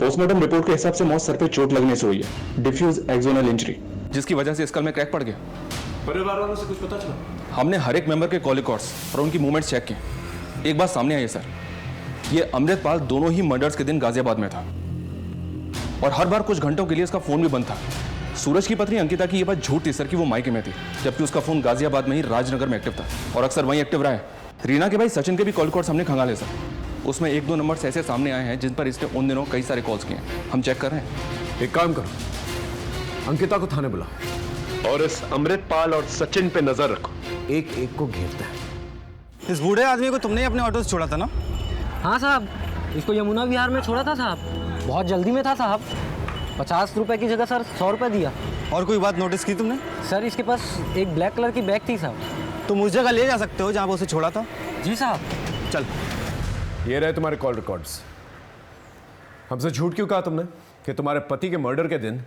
[SPEAKER 8] पोस्टमार्टम रिपोर्ट के हिसाब से मौत सर पे चोट लगने से हुई है, डिफ्यूज एक्सोनल इंजरी, जिसकी वजह से स्कल में क्रैक पड़ गया।
[SPEAKER 1] परिवार वालों से कुछ पता चला?
[SPEAKER 8] हमने हर एक मेंबर के कॉल रिकॉर्ड्स और उनकी मूवमेंट्स चेक किए। एक बात सामने आई है सर, ये अमृतपाल दोनों ही मर्डर्स के दिन गाजियाबाद में था और हर बार कुछ घंटों के लिए उसका फोन भी बंद था। सूरज की पत्नी अंकिता की ये बात झूठ थी सर कि वो मायके में थी, जबकि उसका फोन गाजियाबाद में ही राजनगर में एक्टिव था और अक्सर वहीं एक्टिव रहा है। रीना के भाई सचिन के भी कॉल कोड सामने खंगाले सर, उसमें 1-2 नंबर्स ऐसे सामने आए हैं जिन पर इसने उन दिनों कई सारे कॉल्स किए हैं। हम चेक कर रहे हैं।
[SPEAKER 1] एक काम करो, अंकिता को थाने बुला
[SPEAKER 21] और इस अमृतपाल और सचिन पे नजर रखो।
[SPEAKER 1] एक एक को घेरता है।
[SPEAKER 14] इस बूढ़े आदमी को तुमने ही अपने ऑटो से छोड़ा था ना?
[SPEAKER 7] हाँ साहब, इसको यमुना विहार में छोड़ा था साहब। बहुत जल्दी में था साहब। 50 रुपए की जगह सर 100 रुपए दिया।
[SPEAKER 14] और कोई बात नोटिस की तुमने?
[SPEAKER 7] सर इसके पास एक ब्लैक कलर की बैग थी साहब।
[SPEAKER 14] तुम उस जगह ले जा सकते हो जहाँ वो उसे छोड़ा था?
[SPEAKER 7] जी साहब।
[SPEAKER 1] चल, ये रहे तुम्हारे कॉल रिकॉर्ड्स। हमसे झूठ क्यों कहा तुमने कि तुम्हारे पति के मर्डर के दिन,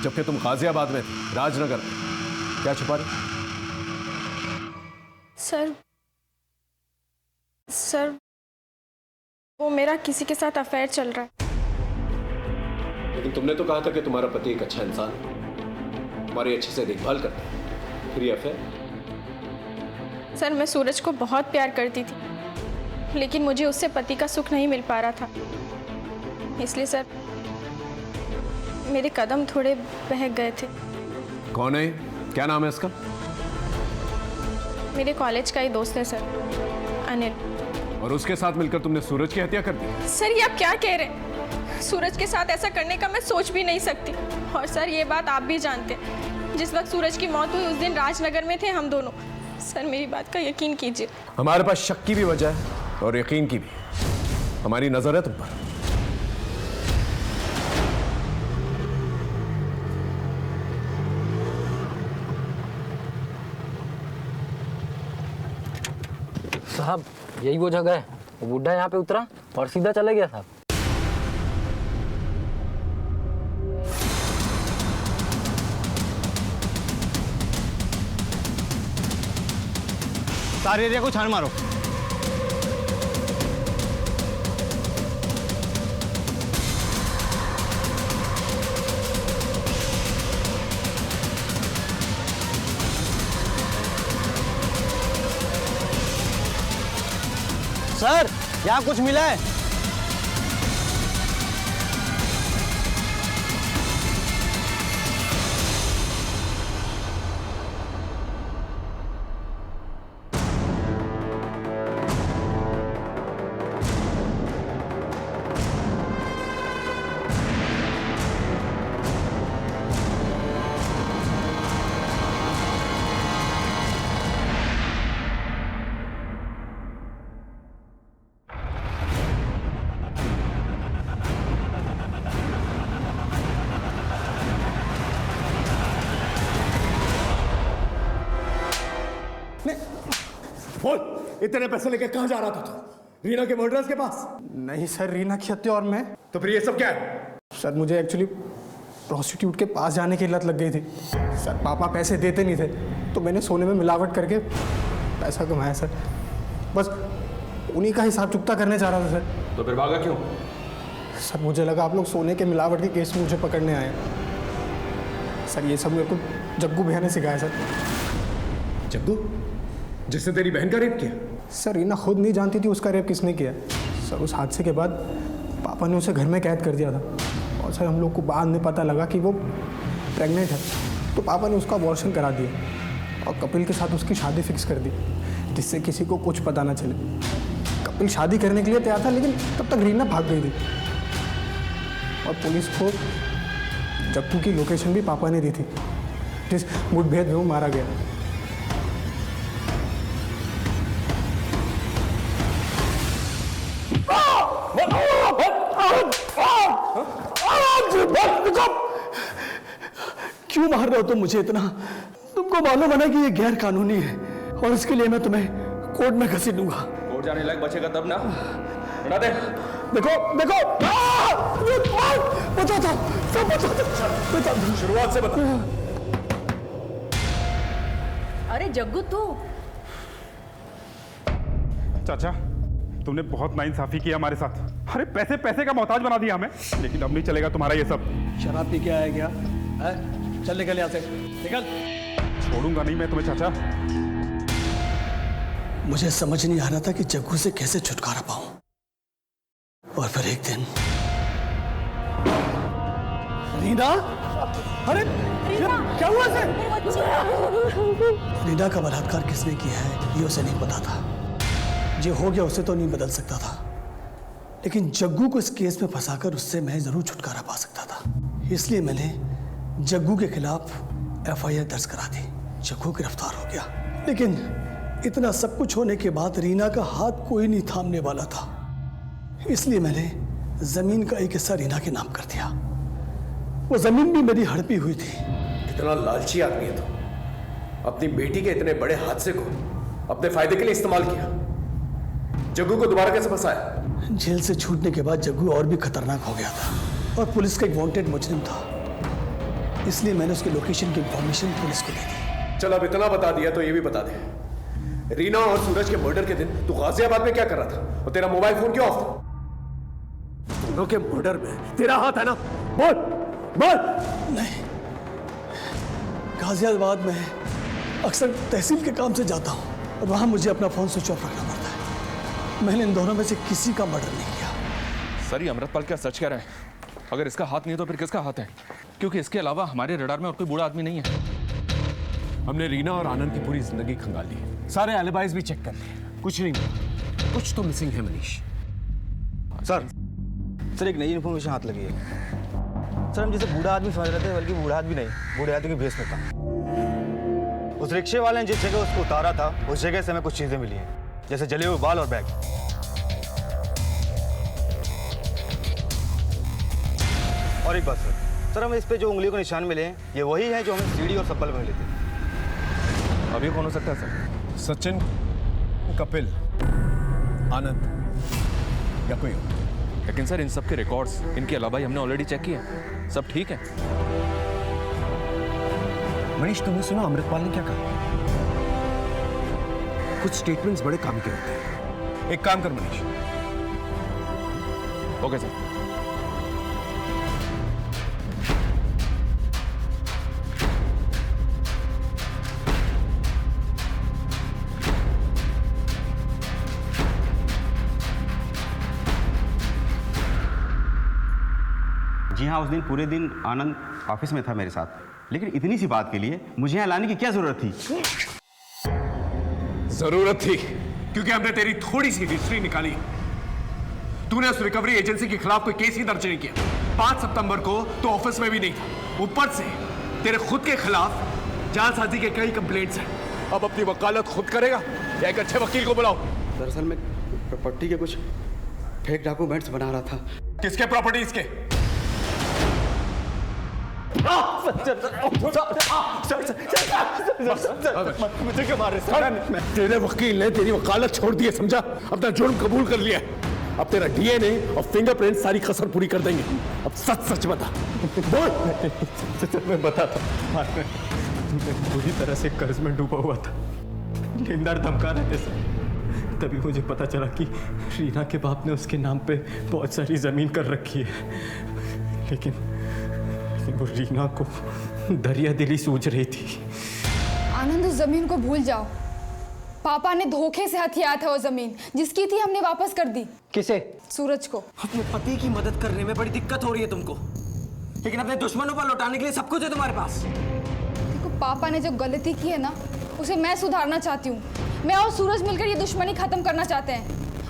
[SPEAKER 1] जबकि तुम गाजियाबाद में थे, राजनगर में, क्या छुपा रहे?
[SPEAKER 16] सर वो मेरा किसी के साथ अफेयर चल रहा है।
[SPEAKER 1] लेकिन तुमने तो कहा था कि तुम्हारा पति एक अच्छा इंसान है, तुम्हारी अच्छे से देखभाल करता है, फिर ये अफेयर?
[SPEAKER 16] सर मैं सूरज को बहुत प्यार करती थी, लेकिन मुझे उससे पति का सुख नहीं मिल पा रहा था, इसलिए सर मेरे कदम थोड़े बहक गए थे।
[SPEAKER 1] कौन है? क्या नाम है इसका?
[SPEAKER 16] मेरे कॉलेज का ही दोस्त है सर, अनिल।
[SPEAKER 1] और उसके साथ मिलकर तुमने सूरज की हत्या कर दी?
[SPEAKER 16] सर ये आप क्या कह रहे हैं? सूरज के साथ ऐसा करने का मैं सोच भी नहीं सकती। और सर ये बात आप भी जानते हैं, जिस वक्त सूरज की मौत हुई उस दिन राजनगर में थे हम दोनों। सर मेरी बात का यकीन कीजिए।
[SPEAKER 1] हमारे पास शक की भी वजह है और यकीन की भी। हमारी नजर है तुम पर।
[SPEAKER 7] साहब यही वो जगह है। वो बुढ़ा यहाँ पे उतरा और सीधा चला गया साहब।
[SPEAKER 14] सारे एरिया को छान मारो। सर यहाँ कुछ मिला है?
[SPEAKER 1] बोल, इतने पैसे लेके कहां जा रहा था तू? रीना के मर्डरर्स के पास?
[SPEAKER 12] नहीं सर, रीना की हत्या और मैं।
[SPEAKER 1] तो फिर ये सब क्या है?
[SPEAKER 12] सर मुझे एक्चुअली प्रोस्टिट्यूट के पास जाने की लत लग गई थी सर। पापा पैसे देते नहीं थे तो मैंने सोने में मिलावट करके पैसा कमाया सर। बस उन्हीं का हिसाब चुकता करने जा रहा था सर।
[SPEAKER 8] तो फिर भागा क्यों?
[SPEAKER 12] सर मुझे लगा आप लोग सोने के मिलावट के केस में मुझे पकड़ने आए। सर ये सब मेरे को जग्गू भैया ने सिखाया सर।
[SPEAKER 1] जग्गू? जिसने तेरी बहन का रेप किया?
[SPEAKER 12] सर रीना खुद नहीं जानती थी उसका रेप किसने किया। सर उस हादसे के बाद पापा ने उसे घर में कैद कर दिया था और सर हम लोग को बाद में पता लगा कि वो प्रेग्नेंट है, तो पापा ने उसका अबॉर्शन करा दिया और कपिल के साथ उसकी शादी फिक्स कर दी, जिससे किसी को कुछ पता ना चले। कपिल शादी करने के लिए तैयार था, लेकिन तब तक रीना भाग गई थी और पुलिस को जग्गू की लोकेशन भी पापा ने दी थी, जिस मुठभेड़ में वो मारा गया।
[SPEAKER 4] क्यों मार रहे हो तुम मुझे इतना? तुमको मालूम है ना कि ये गैर कानूनी है और इसके लिए मैं तुम्हें कोर्ट में घसीटूंगा।
[SPEAKER 8] कोर्ट जाने लायक बचेगा तब ना। हटा दे।
[SPEAKER 4] देखो देखो, बता दो, सब बता दो।
[SPEAKER 1] शुरुआत से बता।
[SPEAKER 11] अरे जग्गू तू।
[SPEAKER 12] चाचा तुमने बहुत नाइंसाफी की हमारे साथ। अरे पैसे पैसे का मोहताज बना दिया हमें, लेकिन अब नहीं चलेगा तुम्हारा ये सब।
[SPEAKER 4] शराब पी के आया क्या है? चल निकल यहाँ से, निकल।
[SPEAKER 12] छोड़ूंगा नहीं मैं तुम्हें चाचा।
[SPEAKER 4] मुझे समझ नहीं आ रहा था कि जग्गू से कैसे छुटकारा पाऊं। और फिर एक दिन रीना, अरे क्या हुआ इसे? रीना का बलात्कार किसने किया है ये उसे नहीं पता था। जो हो गया उसे तो नहीं बदल सकता था, लेकिन जग्गू को इस केस में फंसाकर उससे मैं जरूर छुटकारा पा सकता था। इसलिए मैंने जग्गू के खिलाफ FIR दर्ज करा दी। जग्गू गिरफ्तार हो गया, लेकिन इतना सब कुछ होने के बाद रीना का हाथ कोई नहीं थामने वाला था। इसलिए मैंने जमीन का एक हिस्सा रीना के नाम कर दिया। वो जमीन भी मेरी हड़पी हुई थी।
[SPEAKER 1] इतना लालची आदमी है तो अपनी बेटी के इतने बड़े हादसे को अपने फायदे के लिए इस्तेमाल किया। जग्गू को दोबारा कैसे फंसाया?
[SPEAKER 4] जेल से छूटने के बाद जग्गू और भी खतरनाक हो गया था और पुलिस का एक वांटेड मुजरिम था। इसलिए मैंने उसके लोकेशन की इंफॉर्मेशन पुलिस को दे दी।
[SPEAKER 1] चल अब इतना बता दिया तो ये भी बता दे, रीना और सूरज के मर्डर के दिन तू गाजियाबाद में क्या कर रहा था और तेरा मोबाइल फोन क्यों ऑफ था? दोनों के मर्डर में तेरा हाथ है ना? बोल बोल।
[SPEAKER 4] नहीं, गाजियाबाद में अक्सर तहसील के काम से जाता हूँ और वहां मुझे अपना फोन स्विच ऑफ रखना पड़ता है। मैंने इन दोनों में से किसी का मर्डर नहीं किया।
[SPEAKER 8] सर, ये अमृतपाल क्या सच कह रहा है? अगर इसका हाथ नहीं है तो फिर किसका हाथ है? क्योंकि इसके अलावा हमारे रडार में और कोई बूढ़ा आदमी नहीं है।
[SPEAKER 1] हमने रीना और आनंद की पूरी जिंदगी खंगाल ली, सारे एलिबाइज भी चेक कर लिए, कुछ नहीं मिला। कुछ तो मिसिंग है मनीष।
[SPEAKER 14] सर एक नई इन्फॉर्मेशन हाथ लगी है। सर हम जैसे बूढ़ा आदमी समझ रहे थे, बल्कि बूढ़ा आदमी नहीं, बूढ़े आदमी के भेष में था। उस रिक्शे वाले ने जिस जगह उसको उतारा था उस जगह से हमें कुछ चीजें मिली हैं, जैसे जले हुए बाल और बैग। और एक बात सर, हमें इस पे जो उंगलियों के निशान मिले हैं ये वही हैं जो हमें सीढ़ी और सब्बल में मिले थे।
[SPEAKER 8] अभी कौन हो सकता है सर?
[SPEAKER 1] सचिन, कपिल, आनंद या कोई और?
[SPEAKER 8] लेकिन सर इन सब के रिकॉर्ड्स इनके अलावा ही हमने ऑलरेडी चेक किए, सब ठीक है।
[SPEAKER 1] मनीष, तुमने सुना अमृतपाल ने क्या कहा? कुछ स्टेटमेंट्स बड़े काम के होते हैं। एक काम कर मनीष।
[SPEAKER 8] Okay sir.
[SPEAKER 17] जी हाँ, उस दिन पूरे दिन आनंद ऑफिस में था मेरे साथ, लेकिन इतनी सी बात के लिए मुझे यहाँ लाने की क्या जरूरत थी?
[SPEAKER 1] जरूरत थी क्योंकि हमने तेरी थोड़ी सी हिस्ट्री निकाली। तूने उस रिकवरी एजेंसी के खिलाफ कोई केस ही दर्ज नहीं किया। 5 सितंबर को तो ऑफिस में भी नहीं था। ऊपर से तेरे खुद के खिलाफ जालसाजी के कई कंप्लेंट्स हैं। अब अपनी वकालत खुद करेगा या एक अच्छे वकील को बुलाओ?
[SPEAKER 20] दरअसल मैं प्रॉपर्टी के कुछ फेक डॉक्यूमेंट्स बना रहा था।
[SPEAKER 1] किसके प्रॉपर्टीज के?
[SPEAKER 14] मुझे क्यों मार रहे हैं?
[SPEAKER 1] तेरे वकील ने तेरी वकालत छोड़ दी है, समझा? अपना जुर्म कबूल कर लिया। अब तेरा DNA और फिंगरप्रिंट सारी कसर पूरी कर देंगे। अब सच सच बता। बोल।
[SPEAKER 14] मैं बताता हूँ, पूरी तरह से कर्ज में डूबा हुआ था। लेनदार धमका रहे थे सर। तभी मुझे पता चला कि रीना के बाप ने उसके नाम पे बहुत सारी जमीन कर रखी है, लेकिन वो रीना को दरिया दिली सूझ रही थी।
[SPEAKER 10] आनंद, उस जमीन को भूल जाओ। पापा ने धोखे से हथिया था वो जमीन, जिसकी थी हमने वापस कर दी।
[SPEAKER 7] किसे?
[SPEAKER 10] सूरज को।
[SPEAKER 7] अपने पति की मदद करने में बड़ी दिक्कत हो रही है तुमको, लेकिन अपने दुश्मनों पर लौटाने के लिए सब कुछ है तुम्हारे पास।
[SPEAKER 10] देखो, पापा ने जो गलती की है ना, उसे मैं सुधारना चाहती हूँ। मैं और सूरज मिलकर ये दुश्मनी खत्म करना चाहते हैं।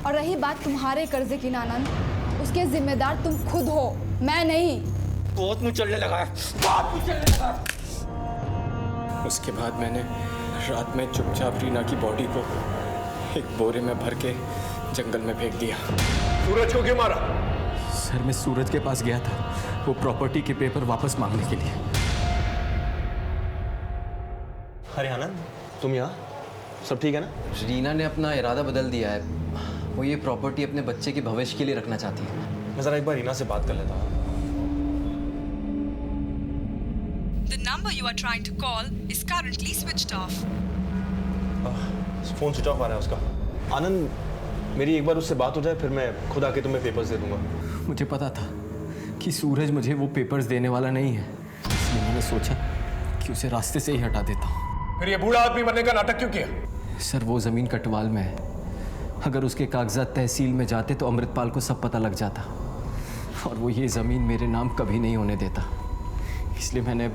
[SPEAKER 10] और रही बात तुम्हारे कर्जे की ना आनंद, उसके जिम्मेदार तुम खुद हो, मैं नहीं।
[SPEAKER 7] बहुत मुंह चलने लगा है, बहुत मुंह चलने लगा है।
[SPEAKER 20] उसके बाद मैंने रात में चुपचाप रीना की बॉडी को एक बोरे में भर के जंगल में फेंक दिया।
[SPEAKER 1] सूरज को क्यों मारा?
[SPEAKER 20] सर मैं सूरज के पास गया था वो प्रॉपर्टी के पेपर वापस मांगने के लिए।
[SPEAKER 14] अरे आनंद, तुम यहाँ? सब ठीक है ना?
[SPEAKER 5] रीना ने अपना इरादा बदल दिया है। वो ये प्रॉपर्टी अपने बच्चे के भविष्य के लिए रखना चाहती है।
[SPEAKER 14] मैं जरा एक बार रीना से बात कर लेता हूँ।
[SPEAKER 2] The number you are trying to call is currently switched off.
[SPEAKER 14] Phone switch off आ रहा है उसका। आनंद, मेरी एक बार उससे बात हो जाए, फिर मैं खुद आके तुम्हें पेपर्स दे दूंगा।
[SPEAKER 20] मुझे पता था कि सूरज मुझे वो पेपर्स देने वाला नहीं है, इसलिए मैंने सोचा कि उसे रास्ते से ही हटा देता हूँ।
[SPEAKER 1] फिर ये बूढ़ा आदमी बनने का नाटक क्यों किया?
[SPEAKER 5] सर वो ज़मीन कटवाल में है। अगर उसके कागजात तहसील में जाते तो अमृतपाल को सब पता लग जाता, और वो ये ज़मीन मेरे नाम कभी नहीं होने देता। इसलिए मैंने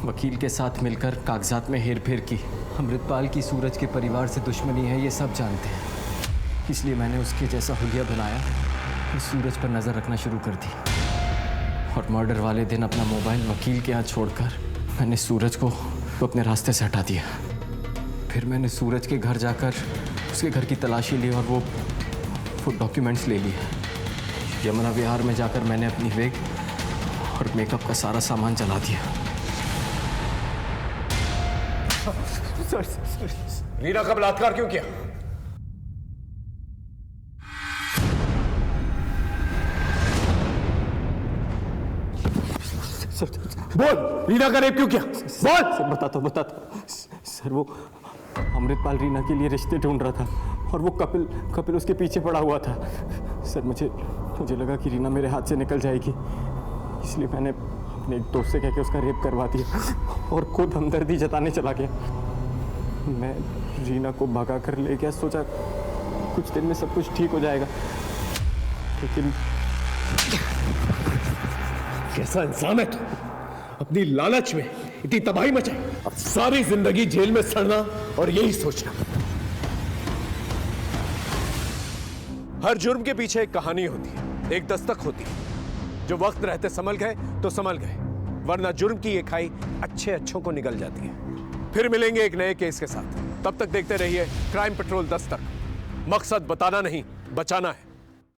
[SPEAKER 5] वकील के साथ मिलकर कागजात में हेर फेर की। अमृतपाल की सूरज के परिवार से दुश्मनी है, ये सब जानते हैं। इसलिए मैंने उसके जैसा हुलिया बनाया और सूरज पर नज़र रखना शुरू कर दी। और मर्डर वाले दिन अपना मोबाइल वकील के यहाँ छोड़कर मैंने सूरज को अपने रास्ते से हटा दिया। फिर मैंने सूरज के घर जाकर उसके घर की तलाशी ली और वो डॉक्यूमेंट्स ले लिए। यमुना विहार में जाकर मैंने अपनी वेग और मेकअप का सारा सामान जला दिया।
[SPEAKER 1] रीना का बलात्कार क्यों किया? बोल, रीना का रेप क्यों किया? बोल।
[SPEAKER 5] सर बताता हूँ। सर वो अमृतपाल रीना के लिए रिश्ते ढूंढ रहा था और वो कपिल उसके पीछे पड़ा हुआ था। सर मुझे लगा कि रीना मेरे हाथ से निकल जाएगी, इसलिए मैंने अपने एक दोस्त से कह के उसका रेप करवा दिया और खुद हमदर्दी जताने चला गया। मैं रीना को भगा कर ले गया, सोचा कुछ दिन में सब कुछ ठीक हो जाएगा, लेकिन
[SPEAKER 1] कैसा इंसान है तू? अपनी लालच में इतनी तबाही मचाई, अब सारी जिंदगी जेल में सड़ना और यही सोचना। हर जुर्म के पीछे एक कहानी होती है, एक दस्तक होती है। जो वक्त रहते संभल गए तो संभल गए, वरना जुर्म की ये खाई अच्छों को निगल जाती है। फिर मिलेंगे एक नए केस के साथ। तब तक देखते रहिए क्राइम पेट्रोल दस्तक। मकसद बताना नहीं, बचाना है।